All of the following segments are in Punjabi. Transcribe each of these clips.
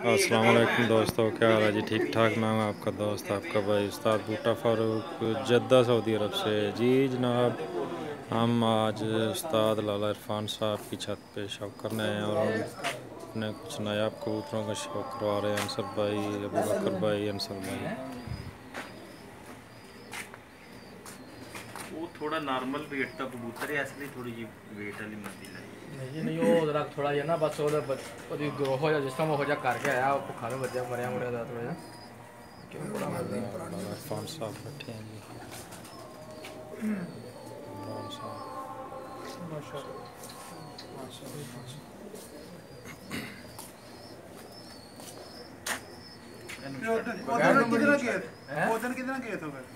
अस्सलाम वालेकुम दोस्तों, क्या हाल है जी? ठीक ठाक। मैं हूं आपका दोस्त, आपका भाई उस्ताद बूटा फ़ारूक, जद्दा सऊदी अरब से। जी जनाब, हम आज उस्ताद लाला इरफान साहब की छत पे शौक करने आए हैं और अपने कुछ नायाब कबूतरों का शौक करवा रहे हैं। अंसर भाई, अबू बकर भाई, अंसर भाई। वो थोड़ा नॉर्मल वेट का कबूतर है, इसलिए थोड़ी जी वेट वाली मंदी लाई नहीं वो जरा थोड़ा जिहा ना बस ਉਹਦੀ ਗਰੋਥ ਹੋ ਜਾ ਜਿਸ ਤਰ੍ਹਾਂ ਉਹ ਜਿਹਾ ਕਰਕੇ ਆਇਆ ਉਹ ਭੁੱਖਾ ਨੂੰ ਵੱਜਿਆ ਮਰਿਆ ਮੁਰਿਆ ਦਾ ਥੋੜਾ ਜਿਹਾ ਕਿਉਂ ਬੜਾ ਮਜ਼ਾ लाला इरफान साहब बैठे हैं जी। इमरान साहब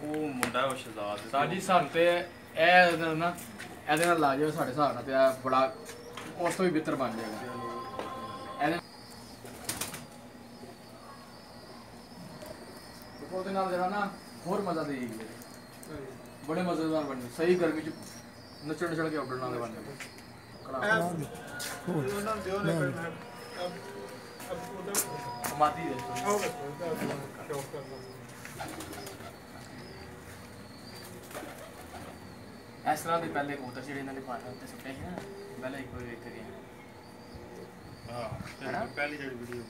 ਉਹ ਮੁੰਡਾ ਉਹ ਸ਼ਹਜ਼ਾਦ ਸਾਡੀ ਸਾਨੂੰ ਤੇ ਇਹ ਨਾ ਇਹਦੇ ਨਾਲ ਲਾ ਜਾਓ ਸਾਡੇ ਹਿਸਾਬ ਨਾਲ ਤੇ ਇਹ ਬੜਾ ਉਸ ਤੋਂ ਵੀ ਬਿਹਤਰ ਬਣ ਜਾਏਗਾ ਇਹਦੇ ਉਹਦੇ ਨਾਲ ਜਿਹੜਾ ਨਾ ਹੋਰ ਮਜ਼ਾ ਦੇਗੀ ਬੜੇ ਮਜ਼ੇਦਾਰ ਬਣਨੇ ਸਹੀ ਗਰਮੀ ਚ ਨੱਚਣ ਨੱਚਣ ਕੇ ਉੱਡਣ ਵਾਲੇ ਬਣਨੇ ਮਾਤੀ ਦੇ ਇਸ ਤਰ੍ਹਾਂ ਦੇ ਪਹਿਲੇ ਕਬੂਤਰ ਜਿਹੜੇ ਇਹਨਾਂ ਨੇ ਪਾਣਾ ਉੱਤੇ ਸੁੱਟੇ ਸੀ ਨਾ ਪਹਿਲੇ ਇੱਕ ਵਾਰ ਵੇਖ ਕੇ ਹਾਂ ਪਹਿਲੀ ਜਿਹੜੀ ਵੀਡੀਓ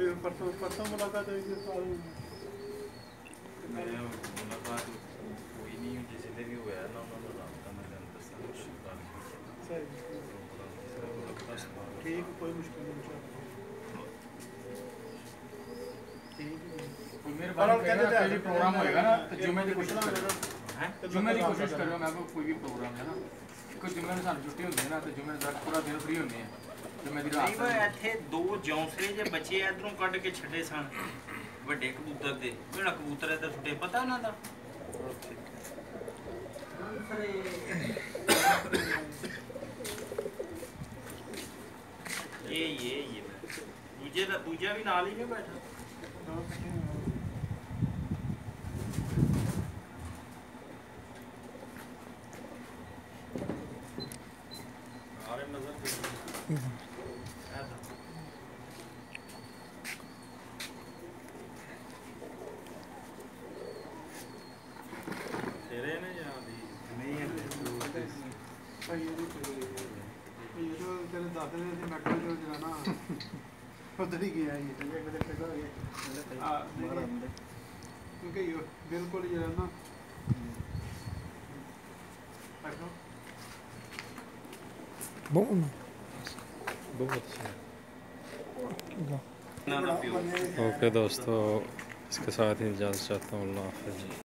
ਇਹ ਪਰਸੋਂ ਮੁਲਾਕਾਤ ਹੋਈ ਸੀ ਸਾਰੀ ਮੇਰੇ ਮੁਲਾਕਾਤ ਹੋਈ ਨਹੀਂ ਕਿਸੇ ਦੇ ਵੀ ਹੋਇਆ ਨਾ ਉਹਨਾਂ ਦਾ ਰਾਬਤਾ ਮੈਂ ਤੁਹਾਨੂੰ ਦੱਸਾਂ ਸਹੀ ਠੀਕ ਕੋਈ ਮੁਸ਼ਕਿਲ ਨਹੀਂ ਕੋਈ ਮਿਹਰਬਾਨੀ ਕਰਕੇ ਕੋਈ ਵੀ ਪ੍ਰੋਗਰਾਮ ਹੋਏਗਾ ਨਾ ਤੇ ਜੁਮੇ ਦੀ ਕੋਸ਼ਿਸ਼ ਕਰਿਓ ਹੈ ਜੁਮੇ ਦੀ ਕੋਸ਼ਿਸ਼ ਕਰਿਓ ਮੈਂ ਕੋਈ ਵੀ ਪ੍ਰੋਗਰਾਮ ਹੈ ਨਾ ਕੋਈ ਜੁਮੇ ਨੂੰ ਸਾਨੂੰ ਛੁੱਟੀ ਹੁੰਦੀ ਹੈ ਨਾ ਤੇ ਜੁਮੇ ਦਾ ਪੂਰਾ ਦਿਨ ਫ੍ਰੀ ਹੁੰਦੇ ਆ ਜੁਮੇ ਦੀ ਰਾਤ ਨਹੀਂ ਵਾ ਇੱਥੇ ਦੋ ਜੌਂਸਲੇ ਜੇ ਬੱਚੇ ਇਧਰੋਂ ਕੱਢ ਕੇ ਛੱਡੇ ਸਨ ਵੱਡੇ ਕਬੂਤਰ ਦੇ ਜਿਹੜਾ ਕਬੂਤਰ ਇੱਧਰ ਛੁੱਟੇ ਪਤਾ ਉਹਨਾਂ ਦਾ ਇਹ ਦੂਜਾ ਵੀ ਨਾਲ ਹੀ ਨਹੀਂ ਬੈਠਾ ਤੇਰੇ ਨੇ ਜਾਂ ਦੀ ਨਹੀਂ ਇਹ ਜੋ ਤੇਰੇ ਦਾਦੇ ਨੇ ਤੇ ਮੈਟਲ ਜੋ ਜਿਹੜਾ ਨਾ ਉਧਰ ਹੀ ਗਿਆ ਇਹ ਤੇ ਕਿਤੇ ਕਿਤੇ ਹੋ ਗਿਆ ਆ ਕਿਉਂਕਿ ਇਹ ਬਿਲਕੁਲ ਜਿਹੜਾ ਨਾ बहुत अच्छा। ਨਾ ਪਿਓ ओके दोस्तों, इसके साथ ही इजाज़त चाहता हूँ। अल्लाह हाफ़िज़।